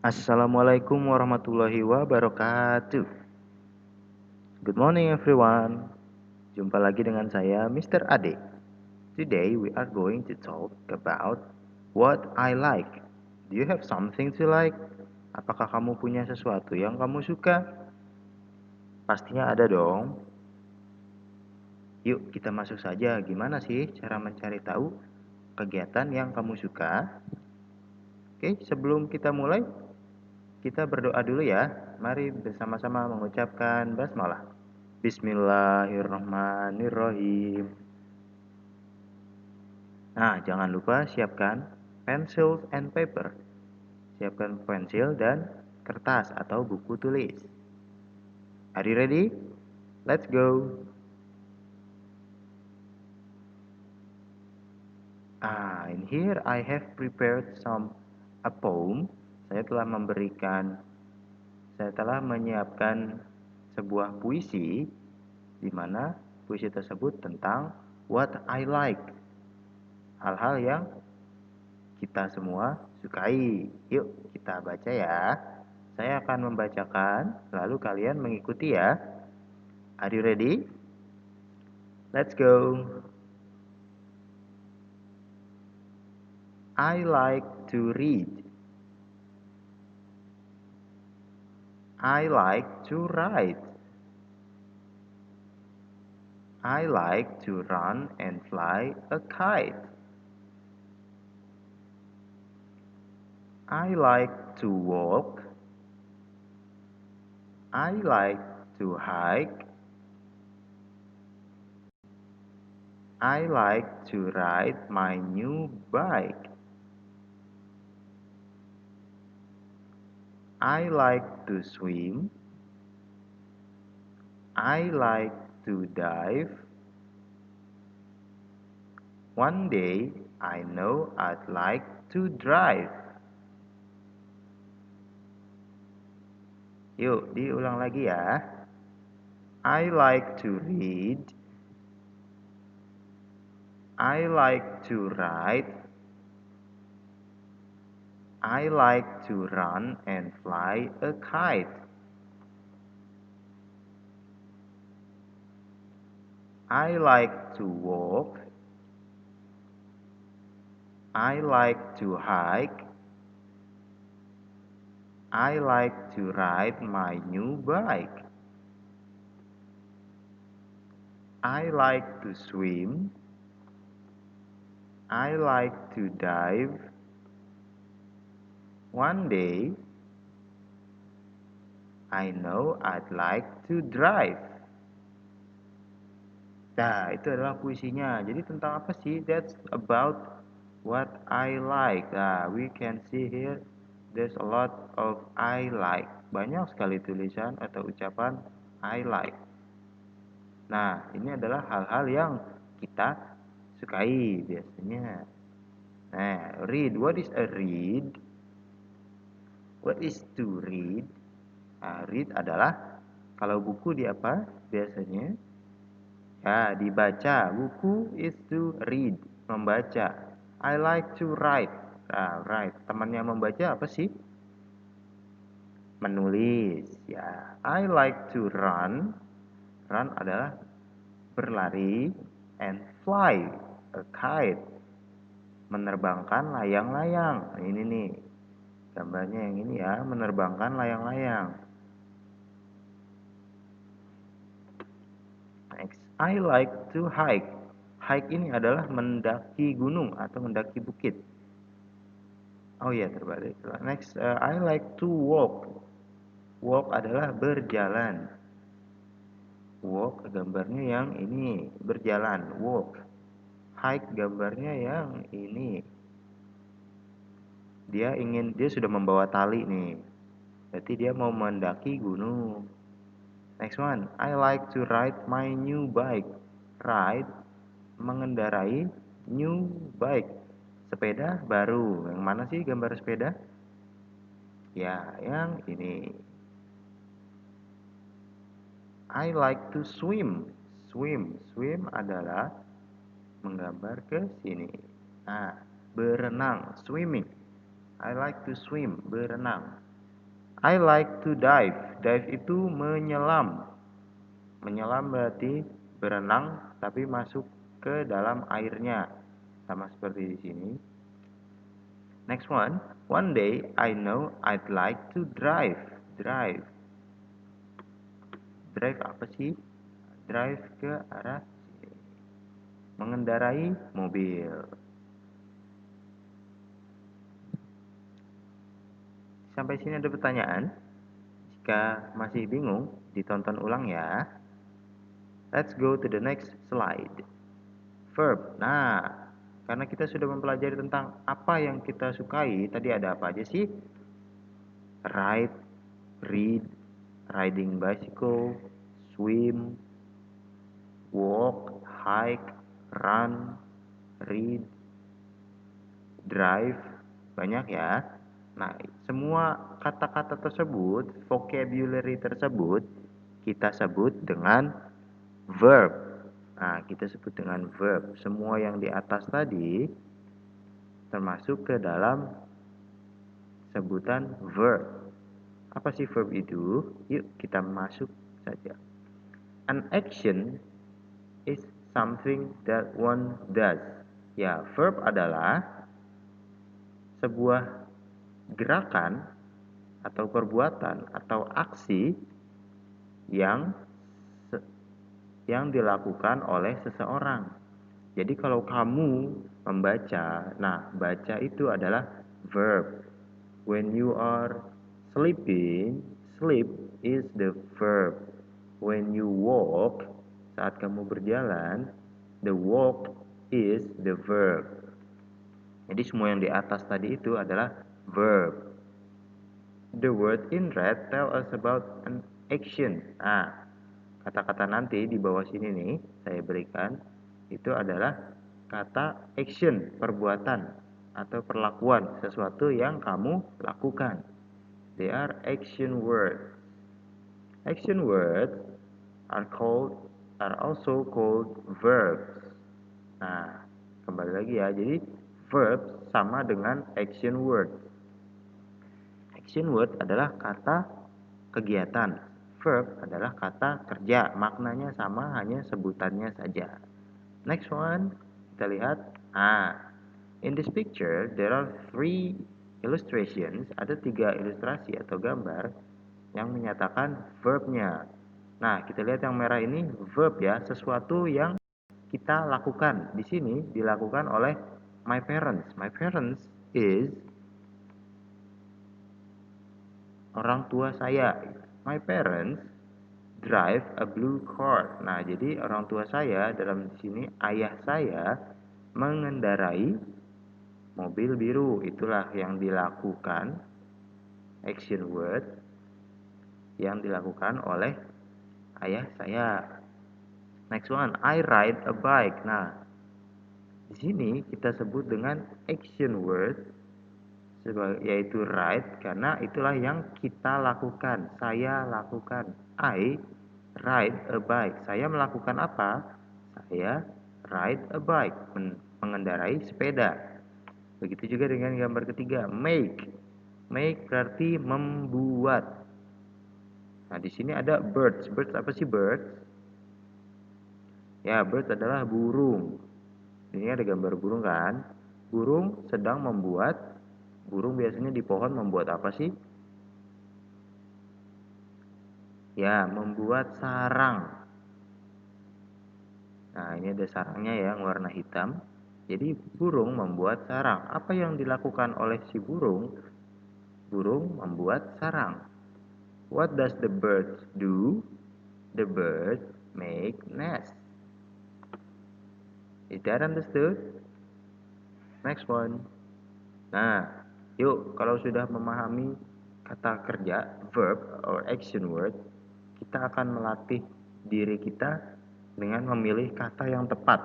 Assalamualaikum warahmatullahi wabarakatuh. Good morning everyone. Jumpa lagi dengan saya Mr. Ade. Today we are going to talk about what I like. Do you have something to like? Apakah kamu punya sesuatu yang kamu suka? Pastinya ada dong. Yuk kita masuk saja. Gimana sih cara mencari tahu kegiatan yang kamu suka? Oke, sebelum kita mulai, kita berdoa dulu ya. Mari bersama-sama mengucapkan basmalah. Bismillahirrahmanirrahim. Nah, jangan lupa siapkan pencil and paper. Siapkan pensil dan kertas atau buku tulis. Are you ready? Let's go. In here I have prepared a poem. Saya telah menyiapkan sebuah puisi di mana puisi tersebut tentang what I like. Hal-hal yang kita semua sukai. Yuk kita baca ya. Saya akan membacakan, lalu kalian mengikuti ya. Are you ready? Let's go. I like to read. I like to write. I like to run and fly a kite. I like to walk. I like to hike. I like to ride my new bike. I like to swim. I like to dive. One day I know I'd like to drive. Yuk, diulang lagi ya. I like to read. I like to write. I like to run and fly a kite. I like to walk. I like to hike. I like to ride my new bike. I like to swim. I like to dive. One day, I know I'd like to drive. Nah, itu adalah puisinya. Jadi tentang apa sih? That's about what I like. Nah, we can see here there's a lot of I like. Banyak sekali tulisan atau ucapan I like. Nah, ini adalah hal-hal yang kita sukai biasanya. Nah, read. What is a read? What is to read? Nah, read adalah kalau buku di apa biasanya? Ya, dibaca. Buku is to read, membaca. I like to write. Nah, write. Temannya membaca apa sih? Menulis. Ya, I like to run. Run adalah berlari and fly a kite. Menerbangkan layang-layang. Nah, ini nih. Gambarnya yang ini ya, menerbangkan layang-layang. Next, I like to hike. Hike ini adalah mendaki gunung atau mendaki bukit. Oh iya, terbalik. Next, I like to walk. Walk adalah berjalan. Walk gambarnya yang ini, berjalan, walk. Hike gambarnya yang ini. Dia sudah membawa tali nih. Berarti dia mau mendaki gunung. Next one, I like to ride my new bike. Ride, mengendarai, new bike. Sepeda baru. Yang mana sih gambar sepeda? Ya, yang ini. I like to swim. Swim adalah menggambar ke sini. Nah, berenang, swimming. I like to swim, berenang. I like to dive. Dive itu menyelam. Menyelam berarti berenang tapi masuk ke dalam airnya. Sama seperti di sini. Next one. One day I know I'd like to drive. Drive. Drive apa sih? Drive ke arah sini. Mengendarai mobil. Sampai sini ada pertanyaan? Jika masih bingung, ditonton ulang ya. Let's go to the next slide. Verb. Nah, karena kita sudah mempelajari tentang apa yang kita sukai, tadi ada apa aja sih? Ride, read, riding bicycle, swim, walk, hike, run, read, drive, banyak ya. Nah, semua kata-kata tersebut, vocabulary tersebut, kita sebut dengan verb. Nah, kita sebut dengan verb. Semua yang di atas tadi termasuk ke dalam sebutan verb. Apa sih verb itu? Yuk kita masuk saja. An action is something that one does. Ya, verb adalah sebuah gerakan atau perbuatan atau aksi yang dilakukan oleh seseorang. Jadi kalau kamu membaca, nah baca itu adalah verb. When you are sleeping, sleep is the verb. When you walk, saat kamu berjalan, the walk is the verb. Jadi semua yang di atas tadi itu adalah verb. The word in red tell us about an action. Nah, kata-kata nanti di bawah sini nih saya berikan itu adalah kata action, perbuatan atau perlakuan sesuatu yang kamu lakukan. They are action words. Action words are also called verbs. Nah, kembali lagi ya. Jadi verb sama dengan action word. Action word adalah kata kegiatan. Verb adalah kata kerja. Maknanya sama, hanya sebutannya saja. Next one, kita lihat. In this picture, there are 3 illustrations. Ada 3 ilustrasi atau gambar yang menyatakan verbnya. Nah, kita lihat yang merah ini verb ya, sesuatu yang kita lakukan. Di sini dilakukan oleh my parents. My parents is orang tua saya. My parents drive a blue car. Nah, jadi orang tua saya dalam sini ayah saya mengendarai mobil biru. Itulah yang dilakukan action word yang dilakukan oleh ayah saya. Next one, I ride a bike. Nah, di sini kita sebut dengan action word yaitu ride karena itulah yang kita lakukan. Saya lakukan. I ride a bike. Saya melakukan apa? Saya ride a bike, mengendarai sepeda. Begitu juga dengan gambar ketiga, make. Make berarti membuat. Nah, di sini ada birds. Birds apa sih birds? Ya, birds adalah burung. Ini ada gambar burung kan? Burung sedang membuat. Burung biasanya di pohon membuat apa sih? Ya, membuat sarang. Nah, ini ada sarangnya ya, warna hitam. Jadi, burung membuat sarang. Apa yang dilakukan oleh si burung? Burung membuat sarang. What does the bird do? The bird make nest. Is that understood? Next one. Nah, yuk kalau sudah memahami kata kerja, verb or action word, kita akan melatih diri kita dengan memilih kata yang tepat.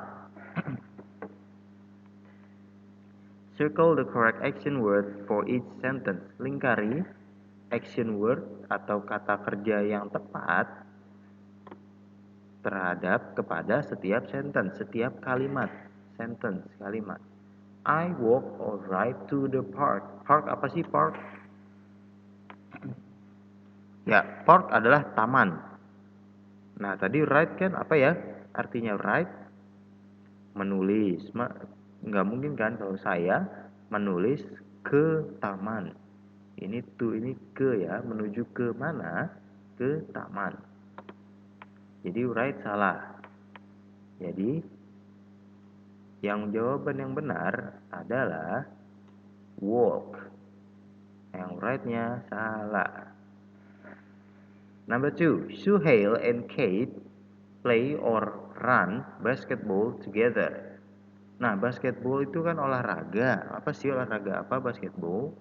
Circle the correct action word for each sentence. Lingkari action word atau kata kerja yang tepat terhadap kepada setiap sentence, setiap kalimat. Sentence, kalimat. I walk or ride to the park. Park apa sih park? Ya, park adalah taman. Nah, tadi write kan apa ya? Artinya write menulis. Nggak mungkin kan kalau saya menulis ke taman. Ini to, ini ke ya, menuju ke mana? Ke taman. Jadi write salah. Jadi yang jawaban yang benar adalah walk. Yang right-nya salah. Number 2, Suhail and Kate play or run basketball together. Nah, basketball itu kan olahraga. Apa sih olahraga apa basketball?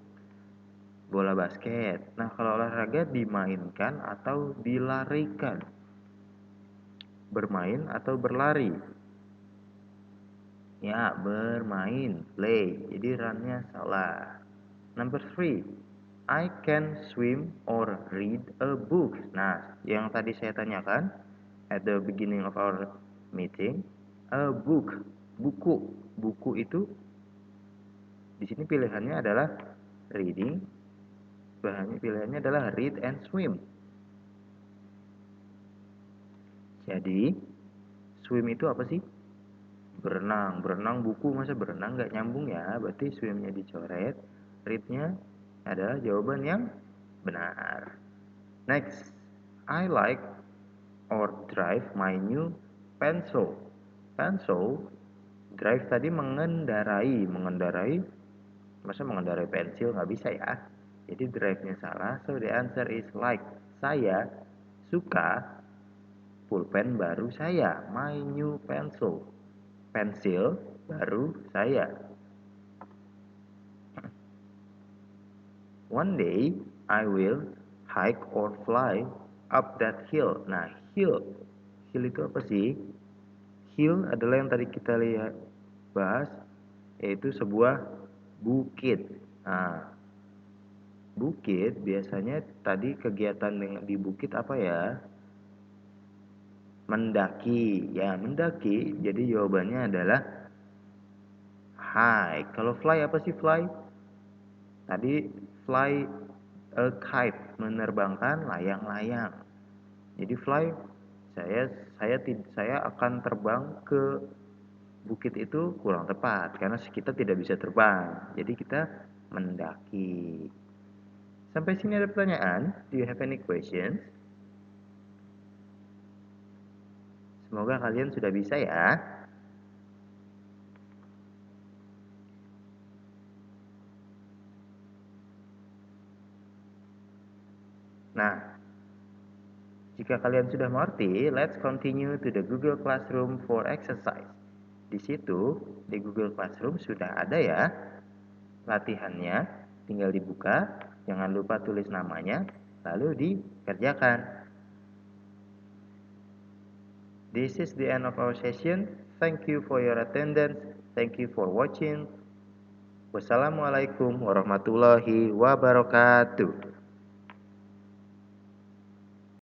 Bola basket. Nah, kalau olahraga dimainkan atau dilarikan? Bermain atau berlari? Ya, bermain, play. Jadi run-nya salah. Number 3, I can swim or read a book. Nah, yang tadi saya tanyakan at the beginning of our meeting, a book, buku. Buku itu di sini pilihannya adalah reading, pilihannya adalah read and swim. Jadi, swim itu apa sih? Berenang. Berenang buku, masa berenang nggak nyambung ya? Berarti swimnya dicoret, readnya adalah jawaban yang benar. Next, I like or drive my new pencil. Pencil, drive tadi mengendarai. Mengendarai, masa mengendarai pensil nggak bisa ya? Jadi drive-nya salah, so the answer is like. Saya suka pulpen baru saya, my new pencil. Pensil baru saya. One day, I will hike or fly up that hill. Nah, hill. Hill itu apa sih? Hill adalah yang tadi kita lihat bahas, yaitu sebuah bukit. Nah, bukit biasanya tadi kegiatan di bukit apa ya? Mendaki. Ya, mendaki. Jadi jawabannya adalah hike. Kalau fly apa sih fly? Tadi fly a kite, menerbangkan layang-layang. Jadi fly, saya akan terbang ke bukit itu kurang tepat karena kita tidak bisa terbang. Jadi kita mendaki. Sampai sini ada pertanyaan? Do you have any questions? Semoga kalian sudah bisa ya. Nah, jika kalian sudah mengerti, let's continue to the Google Classroom for exercise. Di situ, di Google Classroom sudah ada ya latihannya, tinggal dibuka, jangan lupa tulis namanya, lalu dikerjakan. This is the end of our session. Thank you for your attendance. Thank you for watching. Wassalamualaikum warahmatullahi wabarakatuh.